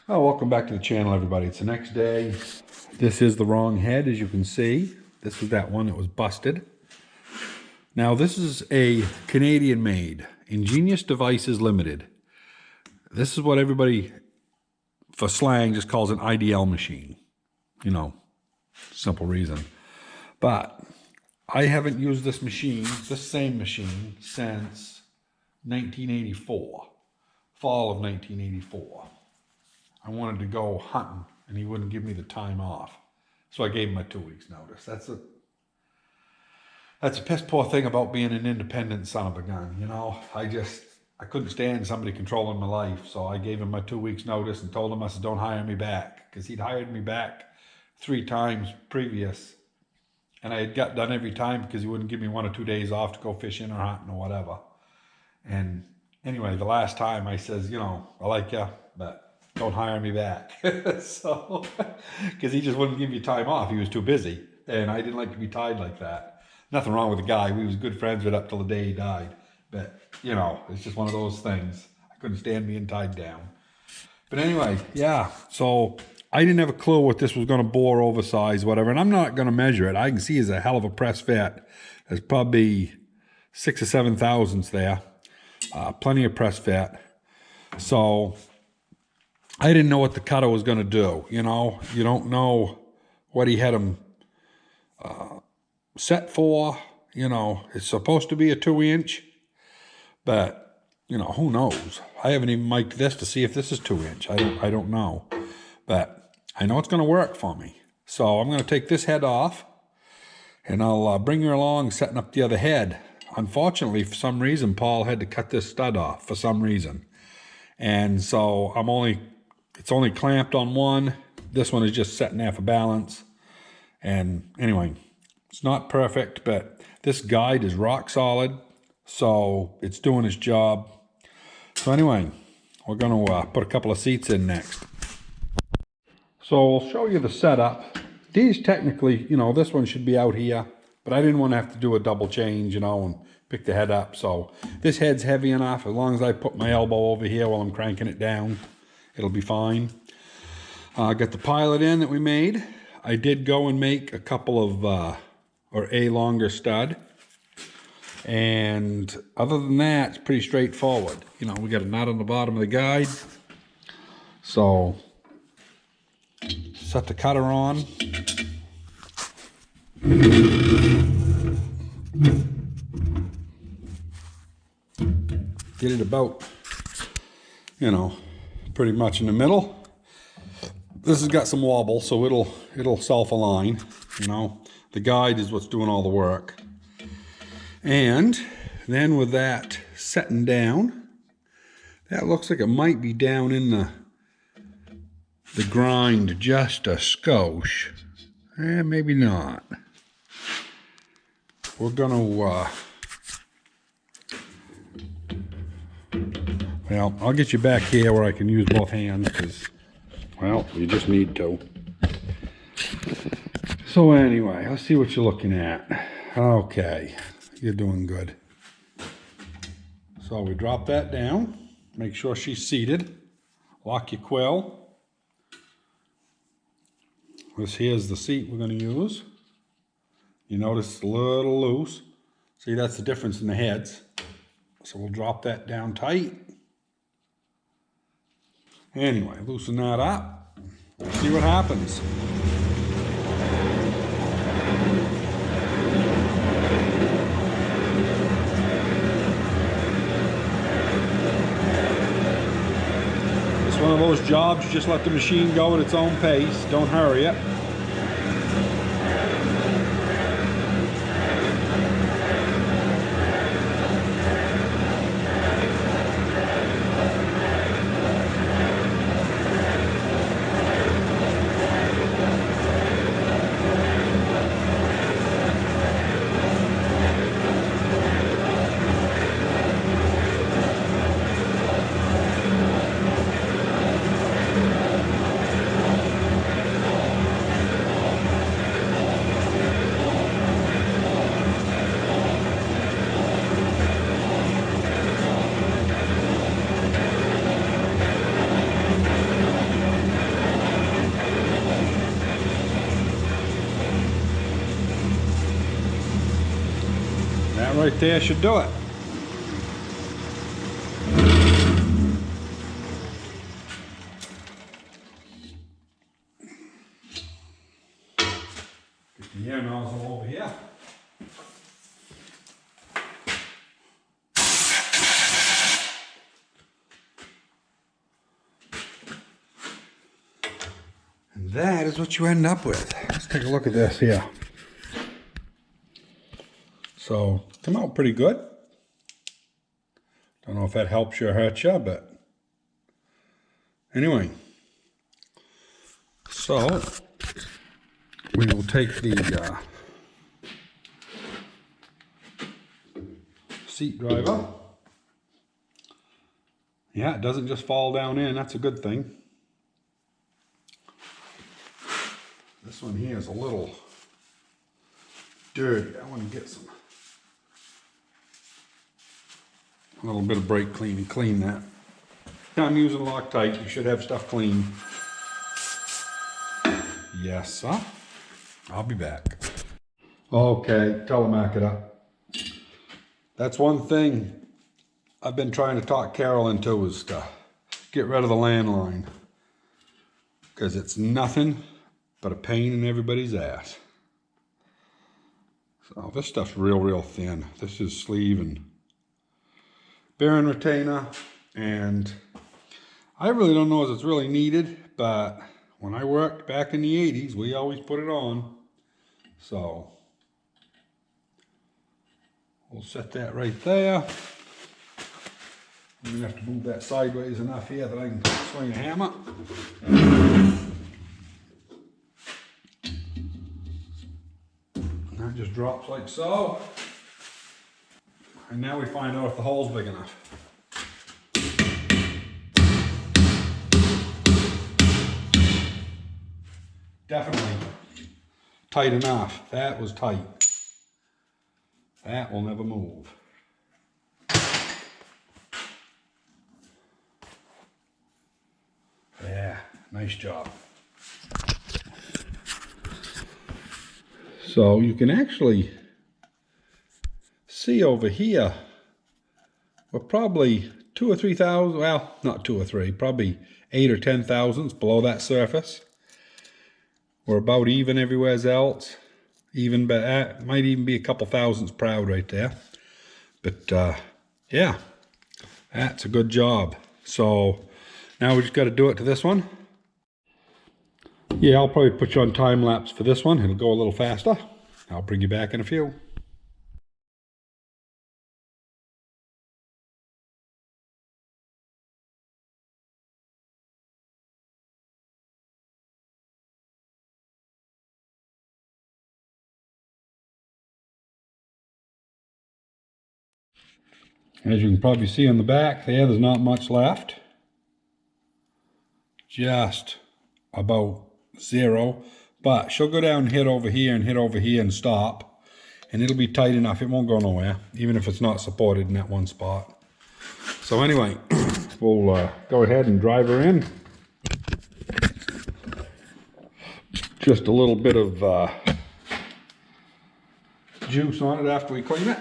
Oh, welcome back to the channel, everybody. It's the next day. This is the wrong head, as you can see. This was that one that was busted. Now, this is a Canadian-made Ingenious Devices Limited. This is what everybody, for slang, just calls an IDL machine. You know, simple reason. But I haven't used this same machine, since 1984, fall of 1984. I wanted to go hunting, and he wouldn't give me the time off. So I gave him a 2 weeks notice. That's a piss poor thing about being an independent son of a gun, you know? I couldn't stand somebody controlling my life, so I gave him my 2 weeks notice and told him, I said, don't hire me back, because he'd hired me back 3 times previous, and I had got done every time because he wouldn't give me 1 or 2 days off to go fishing or hunting or whatever. And anyway, the last time I says, you know, I like you, but don't hire me back. So, because he just wouldn't give me time off. He was too busy, and I didn't like to be tied like that. Nothing wrong with the guy. We was good friends right up till the day he died. But, you know, it's just one of those things. I couldn't stand being tied down. But anyway, yeah. So I didn't have a clue what this was going to bore, oversized, whatever. And I'm not going to measure it. I can see it's a hell of a press fit. There's probably 6 or 7 thousandths there. Plenty of press fit. So I didn't know what the cutter was going to do. You know, you don't know what he had him set for. You know, it's supposed to be a 2-inch, but you know, who knows? I haven't even mic'd this to see if this is 2-inch. I don't know, but I know it's going to work for me. So I'm going to take this head off, and I'll bring her along, setting up the other head. Unfortunately, for some reason, Paul had to cut this stud off for some reason, and so it's only clamped on one. This one is just setting there for balance. And anyway, it's not perfect, but this guide is rock solid, so it's doing its job. So anyway, we're going to put a couple of seats in next. So I'll show you the setup. These technically, you know, this one should be out here, but I didn't want to have to do a double change, you know, and pick the head up. So this head's heavy enough. As long as I put my elbow over here while I'm cranking it down, it'll be fine. Got the pilot in that we made. I did go and make a couple of, or a longer stud. And other than that, it's pretty straightforward. You know, we got a nut on the bottom of the guide. So, set the cutter on. Get it about, you know, pretty much in the middle. This has got some wobble, so it'll self-align, you know. The guide is what's doing all the work. And then with that setting down, that looks like it might be down in the grind just a skosh. Maybe not. We're gonna, well, I'll get you back here where I can use both hands, because, well, you just need to. So anyway, let's see what you're looking at. Okay, you're doing good. So we drop that down, make sure she's seated, lock your quill. This here's the seat we're going to use. You notice it's a little loose. See, that's the difference in the heads. So we'll drop that down tight. Anyway, loosen that up. See what happens. It's one of those jobs, you just let the machine go at its own pace. Don't hurry it. right there should do it. Get the air nozzle over here. And that is what you end up with. Let's take a look at this here. So, come out pretty good. Don't know if that helps you or hurts you, but anyway. So, we will take the seat driver. Yeah, it doesn't just fall down in, that's a good thing. This one here is a little dirty. I want to get a little bit of brake clean and clean that. I'm using Loctite, you should have stuff clean. Yes, sir. I'll be back. Okay, telemark it up. That's one thing I've been trying to talk Carol into is to get rid of the landline. Because it's nothing but a pain in everybody's ass. So this stuff's real thin. This is sleeve and bearing retainer, and I really don't know if it's really needed, but when I worked back in the 80s, we always put it on. So we'll set that right there. I'm gonna have to move that sideways enough here that I can swing a hammer. And that just drops like so. And now we find out if the hole's big enough. Definitely tight enough. That was tight. That will never move. Yeah, nice job. So you can actually see over here, we're probably 2 or 3 thousand, well, not 2 or 3, probably 8 or 10 thousandths below that surface. We're about even everywhere else. Even, but that might even be a couple thousandths proud right there. But yeah, that's a good job. So now we just got to do it to this one. Yeah, I'll probably put you on time lapse for this one. It'll go a little faster. I'll bring you back in a few. As you can probably see on the back there's not much left. Just about 0. But she'll go down and hit over here and stop. And it'll be tight enough. It won't go nowhere, even if it's not supported in that one spot. So anyway, we'll go ahead and drive her in. Just a little bit of juice on it after we clean it.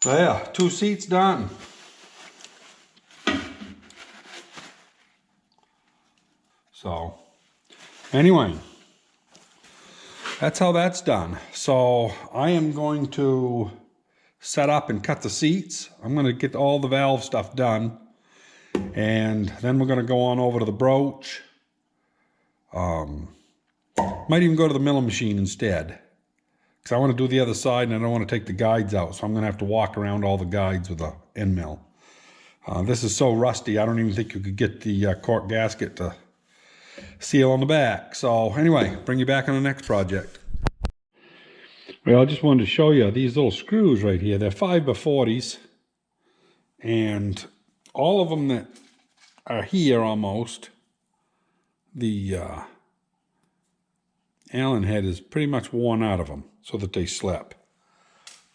There, 2 seats done. So, anyway, that's how that's done. So, I am going to set up and cut the seats. I'm going to get all the valve stuff done. And then we're going to go on over to the broach. Might even go to the milling machine instead. because I want to do the other side and I don't want to take the guides out. So I'm going to have to walk around all the guides with a end mill. This is so rusty, I don't even think you could get the cork gasket to seal on the back. So anyway, bring you back on the next project. Well, I just wanted to show you these little screws right here. They're 5x40s. And all of them that are here almost, the Allen head is pretty much worn out of them so that they slip.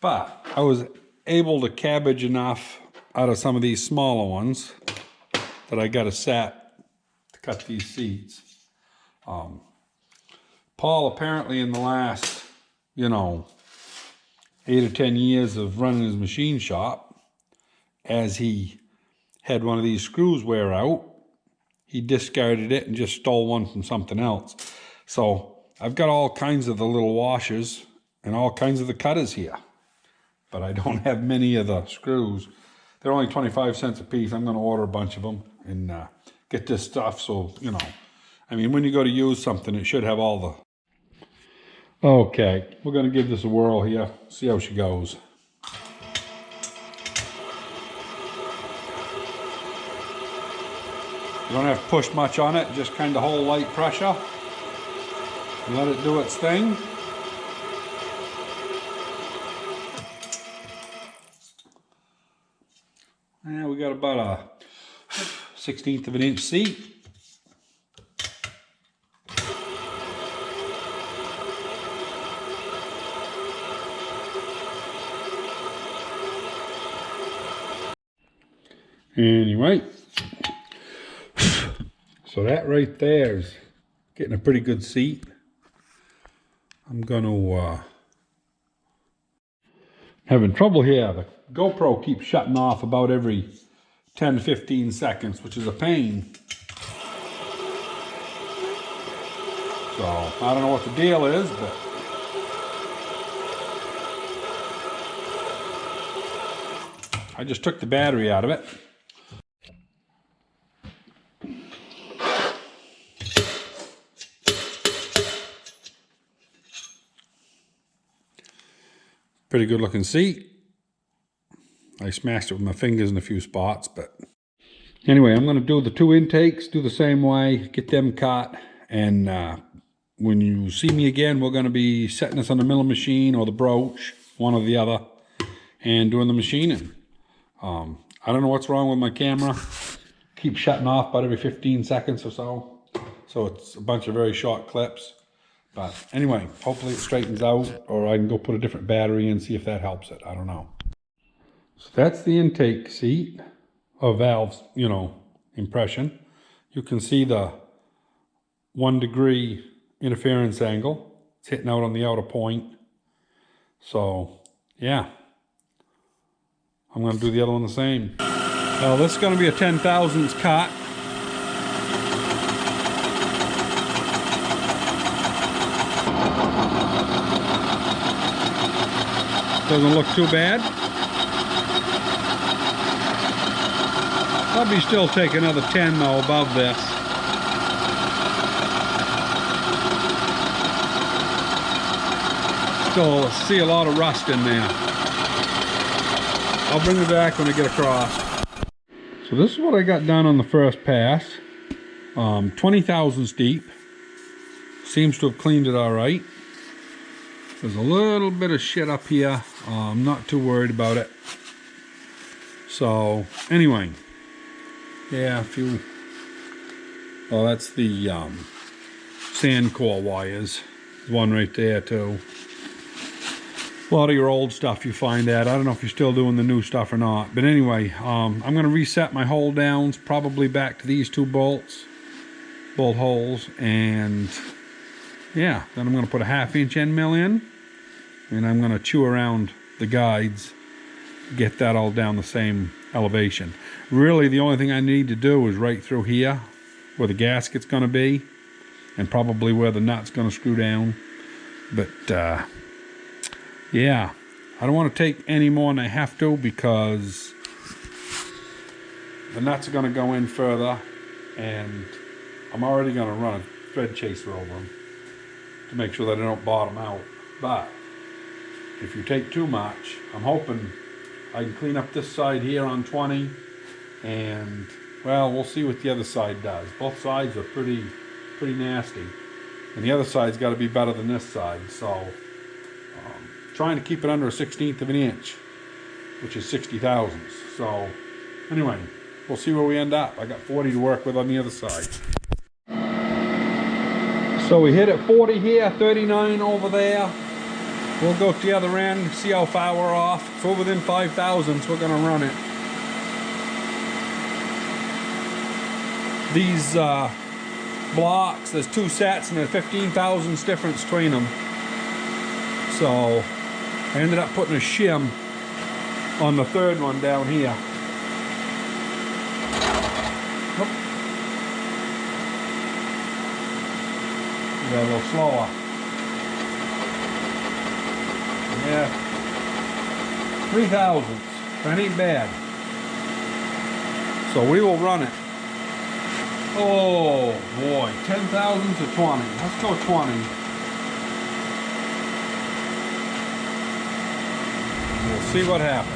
But I was able to cabbage enough out of some of these smaller ones that I got a set to cut these seats. Paul apparently in the last, 8 or 10 years of running his machine shop, as he had one of these screws wear out, he discarded it and just stole one from something else. So I've got all kinds of the little washers and all kinds of the cutters here, but I don't have many of the screws. They're only 25 cents a piece. I'm going to order a bunch of them and get this stuff. So, when you go to use something, it should have all the... Okay, we're going to give this a whirl here, see how she goes. You don't have to push much on it, just kind of hold light pressure and let it do its thing. And we got about a 1/16 of an inch seat. Anyway, so that right there is getting a pretty good seat. I'm gonna having trouble here. The GoPro keeps shutting off about every 10 to 15 seconds, which is a pain. So I don't know what the deal is, but I just took the battery out of it. Pretty good looking seat. I smashed it with my fingers in a few spots, but anyway, I'm going to do the 2 intakes, do the same way, get them cut, and when you see me again, we're going to be setting this on the milling machine or the broach, one or the other, and doing the machining. I don't know what's wrong with my camera. Keeps shutting off about every 15 seconds or so. So it's a bunch of very short clips. But anyway, hopefully it straightens out, or I can go put a different battery in, see if that helps it. I don't know. So that's the intake seat, or valves, impression. You can see the 1 degree interference angle. It's hitting out on the outer point. So, yeah. I'm going to do the other one the same. Well, this is going to be a 10/1000ths cut. Doesn't look too bad. Probably still take another 10 though above this. Still see a lot of rust in there. I'll bring it back when I get across. So this is what I got done on the first pass. 20 thousandths deep. Seems to have cleaned it all right. There's a little bit of shit up here. I'm not too worried about it. So, anyway. Yeah, well, that's the sand core wires. There's one right there, too. A lot of your old stuff you find that. I don't know if you're still doing the new stuff or not. But anyway, I'm going to reset my hole downs, probably back to these 2 bolt holes, and yeah, then I'm going to put a 1/2 inch end mill in, and I'm going to chew around the guides, get that all down the same elevation. Really, the only thing I need to do is right through here, where the gasket's going to be, and probably where the nut's going to screw down. But yeah, I don't want to take any more than I have to, because the nuts are going to go in further, and I'm already going to run a thread chaser over them to make sure that I don't bottom out. But if you take too much. I'm hoping I can clean up this side here on 20, and well, we'll see what the other side does. Both sides are pretty nasty, and the other side's got to be better than this side. So trying to keep it under a 1/16 of an inch, which is 60 thousandths. So anyway, we'll see where we end up. I got 40 to work with on the other side. So we hit at 40 here, 39 over there. We'll go to the other end, see how far we're off. If we're within 5 thousandths, we're gonna run it. These blocks, there's 2 sets and there's 15 thousandths difference between them. So I ended up putting a shim on the third one down here. Oop. Got a little slower. Yeah, 3 thousandths. That ain't bad. So we will run it. Oh boy, 10 thousandths to 20. Let's go 20. We'll see what happens.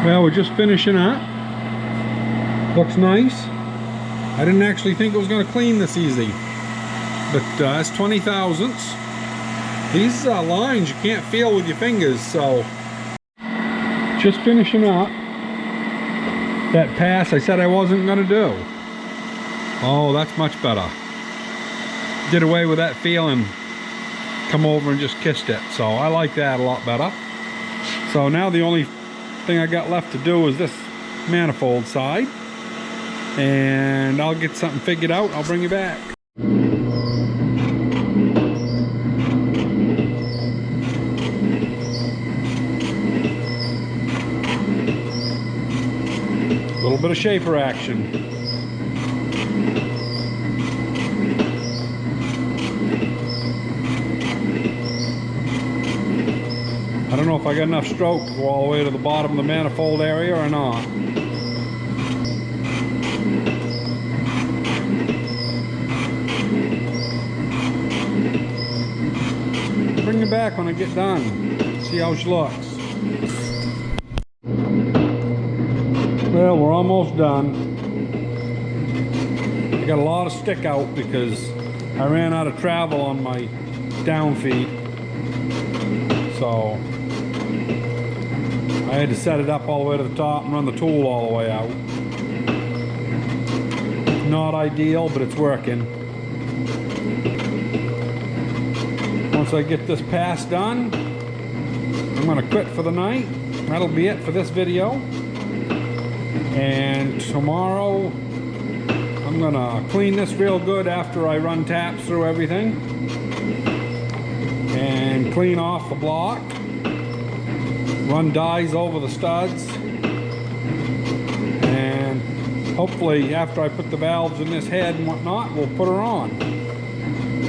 Well, we're just finishing up. Looks nice. I didn't actually think it was going to clean this easy, but it's 20 thousandths. These lines you can't feel with your fingers, so just finishing up that pass I said I wasn't going to do. Oh, that's much better. Did away with that feeling. Come over and just kissed it, so I like that a lot better. So now the only thing I got left to do is this manifold side, and I'll get something figured out. I'll bring you back. A little bit of shaper action. I don't know if I got enough stroke to go all the way to the bottom of the manifold area or not. Bring you back when I get done. See how she looks. Well, we're almost done. I got a lot of stick out because I ran out of travel on my down feed. So I had to set it up all the way to the top and run the tool all the way out. Not ideal, but it's working. Once I get this pass done, I'm gonna quit for the night. That'll be it for this video. And tomorrow, I'm I'm gonna clean this real good after I run taps through everything and clean off the block, run dyes over the studs, and hopefully after I put the valves in this head and whatnot, we'll put her on.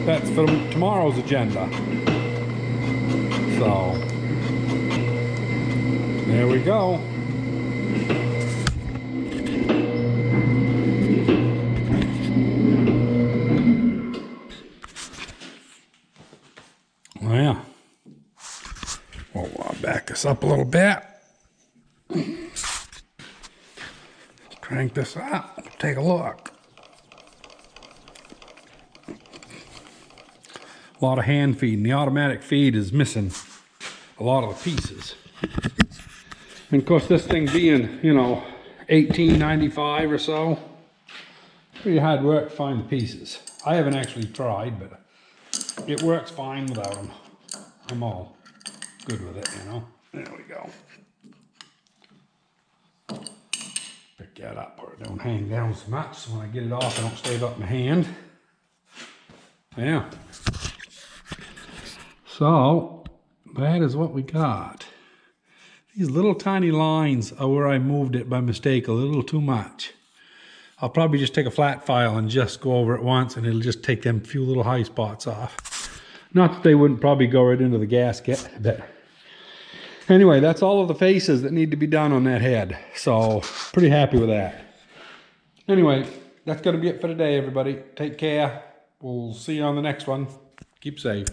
That's for tomorrow's agenda. So there we go. Oh yeah. Well, I'll back this up a little bit. Crank this up. Take a look. A lot of hand feeding. The automatic feed is missing a lot of the pieces. And of course, this thing being, you know, $18.95 or so, pretty hard work to find the pieces. I haven't actually tried, but it works fine without them. I'm all good with it, you know. There we go. Pick that up where it don't hang down so much, so when I get it off, I don't stave up my hand. Yeah. So, that is what we got. These little tiny lines are where I moved it by mistake a little too much. I'll probably just take a flat file and just go over it once, and it'll just take them few little high spots off. Not that they wouldn't probably go right into the gasket, but anyway, that's all of the faces that need to be done on that head. So, pretty happy with that. Anyway, that's going to be it for today, everybody. Take care. We'll see you on the next one. Keep safe.